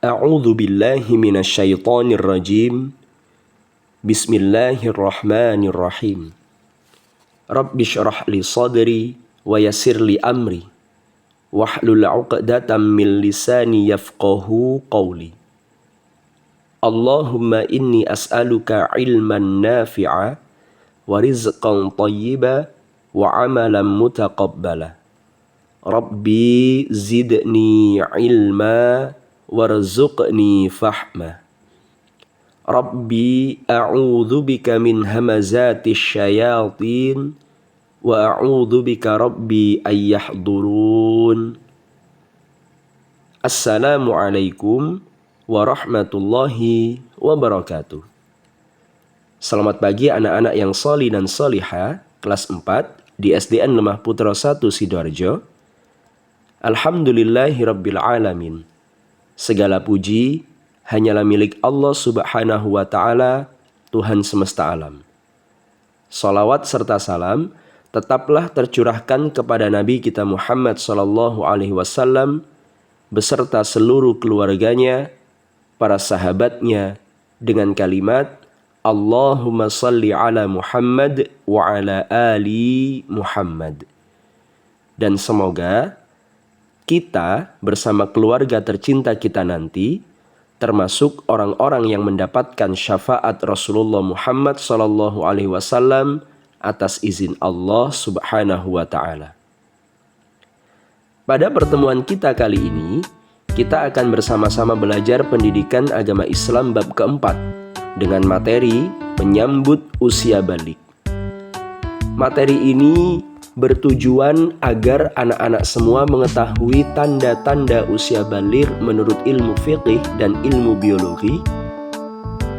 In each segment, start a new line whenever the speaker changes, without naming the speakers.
A'udzu billahi minasyaitonir rajim. Bismillahirrahmanirrahim. Rabbi shrah li sadri wa yassir li amri wahlul 'uqdatam min lisani yafqahu qawli. Allahumma inni as'aluka ilman nafi'a wa rizqan thayyiba wa amalan mutaqabbala. Rabbi zidni ilma warzuqni fahma. Rabbi a'udzubika min hamazatis syayatin wa a'udzubika rabbi ayyahdurun. Assalamualaikum warahmatullahi wabarakatuh. Selamat pagi anak-anak yang sholih dan sholihah, kelas 4 di SDN Lemah Putra 1 Sidoarjo. Alhamdulillahirabbil alamin. Segala puji hanyalah milik Allah Subhanahu wa ta'ala, Tuhan semesta alam. Salawat serta salam tetaplah tercurahkan kepada Nabi kita Muhammad SAW beserta seluruh keluarganya, para sahabatnya, dengan kalimat Allahumma salli ala Muhammad wa ala ali Muhammad. Dan semoga kita bersama keluarga tercinta kita nanti termasuk orang-orang yang mendapatkan syafaat Rasulullah Muhammad SAW atas izin Allah Subhanahu wa ta'ala. Pada pertemuan kita kali ini, kita akan bersama-sama belajar pendidikan agama Islam bab keempat dengan materi menyambut usia balik. Materi ini bertujuan agar anak-anak semua mengetahui tanda-tanda usia baligh menurut ilmu fiqih dan ilmu biologi,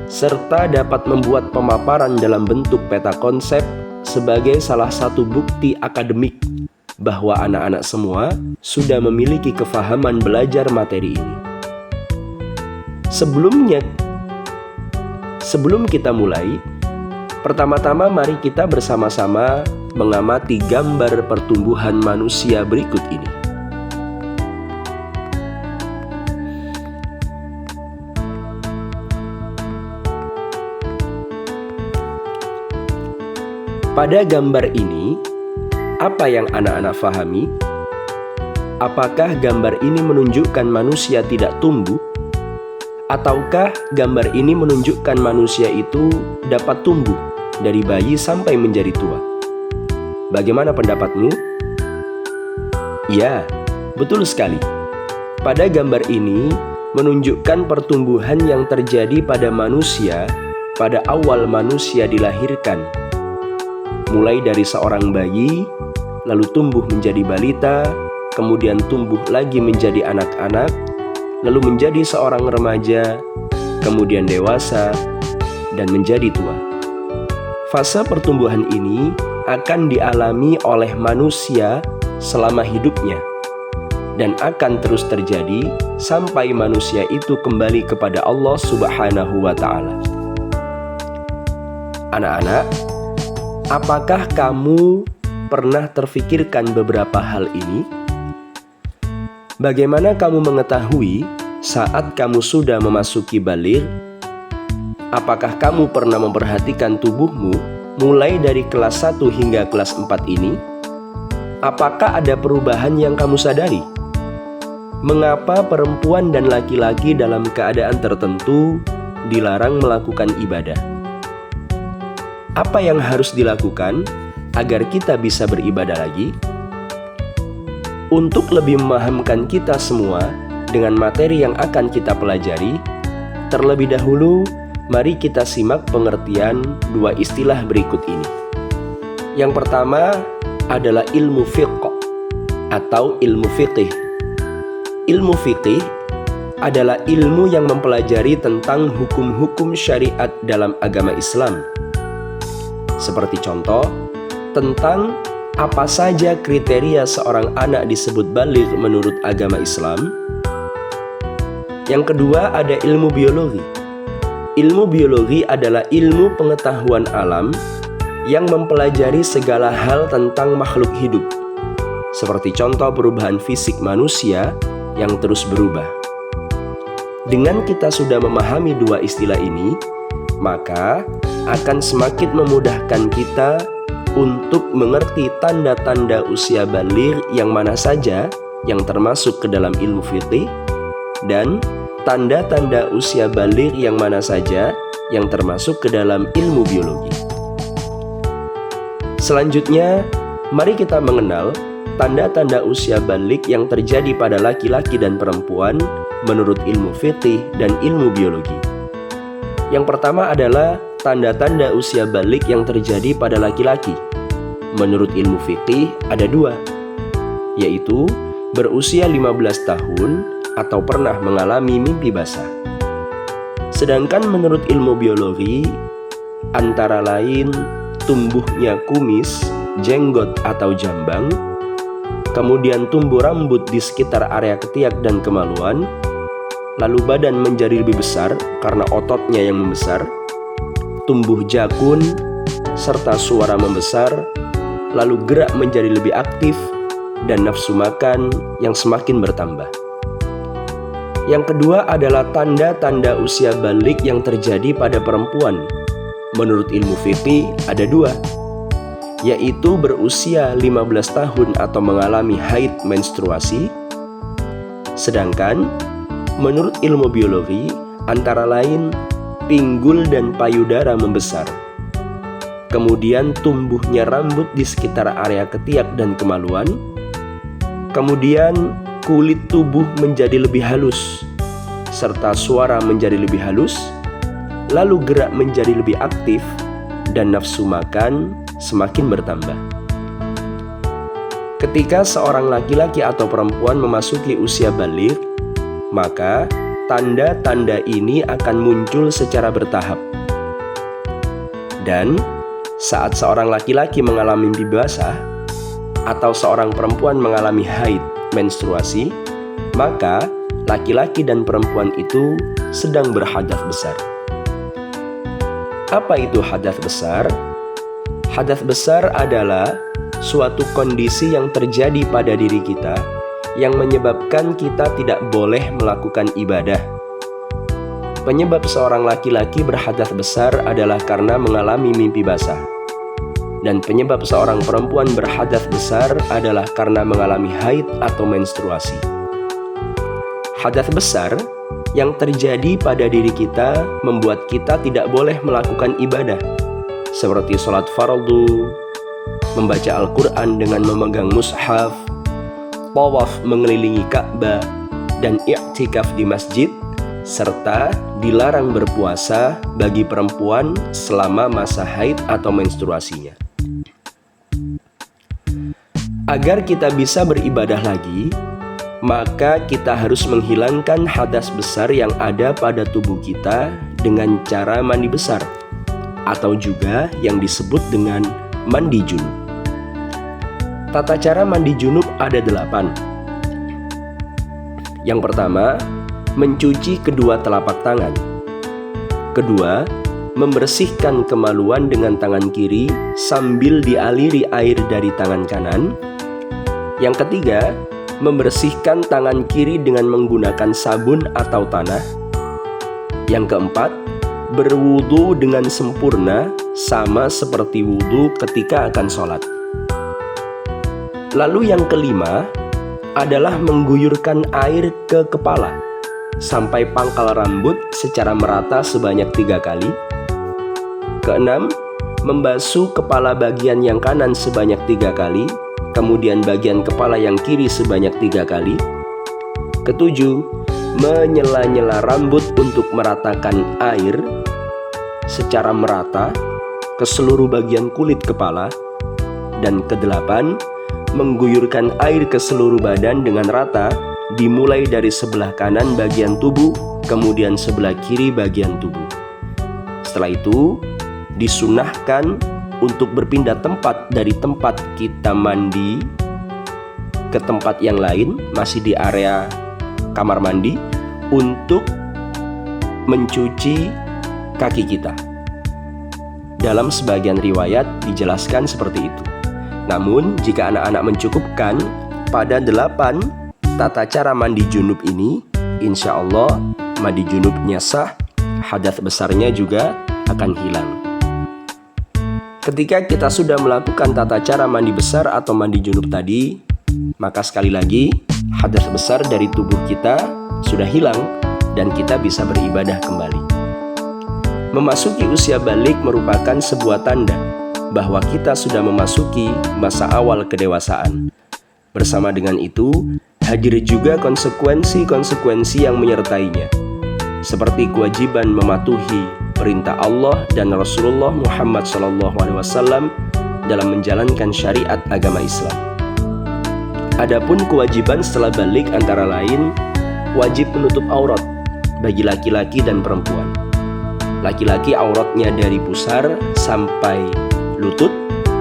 serta dapat membuat pemaparan dalam bentuk peta konsep sebagai salah satu bukti akademik bahwa anak-anak semua sudah memiliki kefahaman belajar materi ini. Sebelum kita mulai, pertama-tama mari kita bersama-sama mengamati gambar pertumbuhan manusia berikut ini. Pada gambar ini, apa yang anak-anak fahami? Apakah gambar ini menunjukkan manusia tidak tumbuh? Ataukah gambar ini menunjukkan manusia itu dapat tumbuh dari bayi sampai menjadi tua? Bagaimana pendapatmu? Ya, betul sekali. Pada gambar ini menunjukkan pertumbuhan yang terjadi pada manusia pada awal manusia dilahirkan. Mulai dari seorang bayi, lalu tumbuh menjadi balita, kemudian tumbuh lagi menjadi anak-anak, lalu menjadi seorang remaja, kemudian dewasa, dan menjadi tua. Fase pertumbuhan ini akan dialami oleh manusia selama hidupnya dan akan terus terjadi sampai manusia itu kembali kepada Allah Subhanahu wa ta'ala. Anak-anak, apakah kamu pernah terfikirkan beberapa hal ini? Bagaimana kamu mengetahui saat kamu sudah memasuki baligh? Apakah kamu pernah memperhatikan tubuhmu mulai dari kelas 1 hingga kelas 4 ini? Apakah ada perubahan yang kamu sadari? Mengapa perempuan dan laki-laki dalam keadaan tertentu dilarang melakukan ibadah? Apa yang harus dilakukan agar kita bisa beribadah lagi? Untuk lebih memahamkan kita semua dengan materi yang akan kita pelajari, terlebih dahulu mari kita simak pengertian dua istilah berikut ini. Yang pertama adalah ilmu fiqh atau ilmu fiqih. Ilmu fiqih adalah ilmu yang mempelajari tentang hukum-hukum syariat dalam agama Islam. Seperti contoh, tentang apa saja kriteria seorang anak disebut baligh menurut agama Islam. Yang kedua ada ilmu biologi. Ilmu biologi adalah ilmu pengetahuan alam yang mempelajari segala hal tentang makhluk hidup, seperti contoh perubahan fisik manusia yang terus berubah. Dengan kita sudah memahami dua istilah ini, maka akan semakin memudahkan kita untuk mengerti tanda-tanda usia baligh yang mana saja yang termasuk ke dalam ilmu fikih dan tanda-tanda usia baligh yang mana saja yang termasuk ke dalam ilmu biologi. Selanjutnya, mari kita mengenal tanda-tanda usia baligh yang terjadi pada laki-laki dan perempuan menurut ilmu fikih dan ilmu biologi. Yang pertama adalah tanda-tanda usia baligh yang terjadi pada laki-laki. Menurut ilmu fikih ada dua, yaitu berusia 15 tahun atau pernah mengalami mimpi basah. Sedangkan menurut ilmu biologi, antara lain tumbuhnya kumis, jenggot atau jambang, kemudian tumbuh rambut di sekitar area ketiak dan kemaluan, lalu badan menjadi lebih besar karena ototnya yang membesar, tumbuh jakun, serta suara membesar, lalu gerak menjadi lebih aktif, dan nafsu makan yang semakin bertambah. Yang kedua adalah tanda-tanda usia baligh yang terjadi pada perempuan. Menurut ilmu fikih ada dua, yaitu berusia 15 tahun atau mengalami haid menstruasi. Sedangkan menurut ilmu biologi antara lain pinggul dan payudara membesar, kemudian tumbuhnya rambut di sekitar area ketiak dan kemaluan, kemudian kulit tubuh menjadi lebih halus, serta suara menjadi lebih halus, lalu gerak menjadi lebih aktif, dan nafsu makan semakin bertambah. Ketika seorang laki-laki atau perempuan memasuki usia baligh, maka tanda-tanda ini akan muncul secara bertahap. Dan saat seorang laki-laki mengalami mimpi basah atau seorang perempuan mengalami haid menstruasi, maka laki-laki dan perempuan itu sedang berhadas besar. Apa itu hadas besar? Hadas besar adalah suatu kondisi yang terjadi pada diri kita yang menyebabkan kita tidak boleh melakukan ibadah. Penyebab seorang laki-laki berhadas besar adalah karena mengalami mimpi basah. Dan penyebab seorang perempuan berhadas besar adalah karena mengalami haid atau menstruasi. Hadas besar yang terjadi pada diri kita membuat kita tidak boleh melakukan ibadah, seperti sholat fardu, membaca Al-Quran dengan memegang mushaf, tawaf mengelilingi Ka'bah, dan i'tikaf di masjid, serta dilarang berpuasa bagi perempuan selama masa haid atau menstruasinya. Agar kita bisa beribadah lagi, maka kita harus menghilangkan hadas besar yang ada pada tubuh kita dengan cara mandi besar, atau juga yang disebut dengan mandi junub. Tata cara mandi junub ada 8. Yang pertama, mencuci kedua telapak tangan. Kedua, membersihkan kemaluan dengan tangan kiri sambil dialiri air dari tangan kanan. Yang ketiga, membersihkan tangan kiri dengan menggunakan sabun atau tanah. Yang keempat, berwudu dengan sempurna sama seperti wudu ketika akan sholat. Lalu yang kelima adalah mengguyurkan air ke kepala sampai pangkal rambut secara merata sebanyak 3 kali. Keenam, membasuh kepala bagian yang kanan sebanyak 3 kali, kemudian bagian kepala yang kiri sebanyak 3 kali. Ketujuh, menyela-nyela rambut untuk meratakan air secara merata ke seluruh bagian kulit kepala. Dan kedelapan, mengguyurkan air ke seluruh badan dengan rata, dimulai dari sebelah kanan bagian tubuh, kemudian sebelah kiri bagian tubuh. Setelah itu, disunahkan untuk berpindah tempat dari tempat kita mandi ke tempat yang lain, masih di area kamar mandi, untuk mencuci kaki kita. Dalam sebagian riwayat dijelaskan seperti itu. Namun, jika anak-anak mencukupkan pada 8 tata cara mandi junub ini, insya Allah mandi junubnya sah, hadas besarnya juga akan hilang. Ketika kita sudah melakukan tata cara mandi besar atau mandi junub tadi, maka sekali lagi hadas besar dari tubuh kita sudah hilang dan kita bisa beribadah kembali. Memasuki usia balik merupakan sebuah tanda bahwa kita sudah memasuki masa awal kedewasaan. Bersama dengan itu, hadir juga konsekuensi-konsekuensi yang menyertainya, seperti kewajiban mematuhi perintah Allah dan Rasulullah Muhammad SAW dalam menjalankan syariat agama Islam. Adapun kewajiban setelah balik antara lain wajib menutup aurat bagi laki-laki dan perempuan. Laki-laki auratnya dari pusar sampai lutut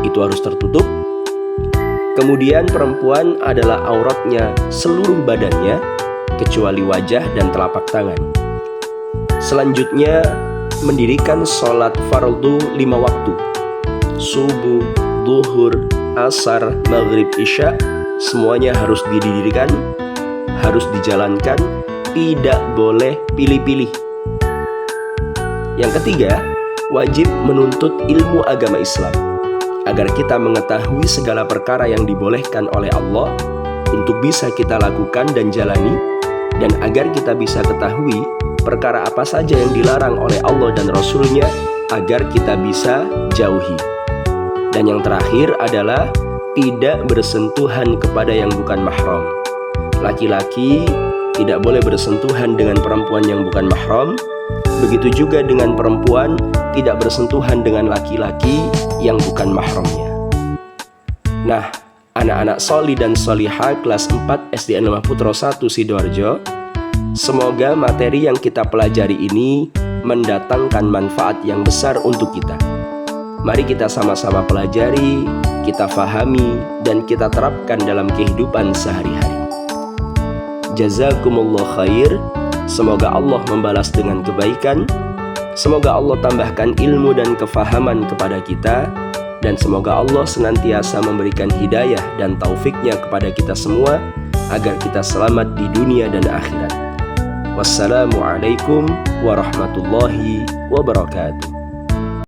itu harus tertutup. Kemudian perempuan adalah auratnya seluruh badannya kecuali wajah dan telapak tangan. Selanjutnya mendirikan sholat fardu 5 waktu, subuh, zuhur, asar, maghrib, isya, semuanya harus didirikan, harus dijalankan, tidak boleh pilih-pilih. Yang ketiga, wajib menuntut ilmu agama Islam agar kita mengetahui segala perkara yang dibolehkan oleh Allah untuk bisa kita lakukan dan jalani, dan agar kita bisa ketahui perkara apa saja yang dilarang oleh Allah dan Rasul-Nya agar kita bisa jauhi. Dan yang terakhir adalah tidak bersentuhan kepada yang bukan mahram. Laki-laki tidak boleh bersentuhan dengan perempuan yang bukan mahram. Begitu juga dengan perempuan tidak bersentuhan dengan laki-laki yang bukan mahramnya. Nah, anak-anak sholih dan sholihah kelas 4 SD Anuma Putro 1 Sidoarjo, semoga materi yang kita pelajari ini mendatangkan manfaat yang besar untuk kita. Mari kita sama-sama pelajari, kita fahami, dan kita terapkan dalam kehidupan sehari-hari. Jazakumullah khair. Semoga Allah membalas dengan kebaikan. Semoga Allah tambahkan ilmu dan kefahaman kepada kita. Dan semoga Allah senantiasa memberikan hidayah dan taufiknya kepada kita semua agar kita selamat di dunia dan akhirat. Wassalamualaikum warahmatullahi wabarakatuh.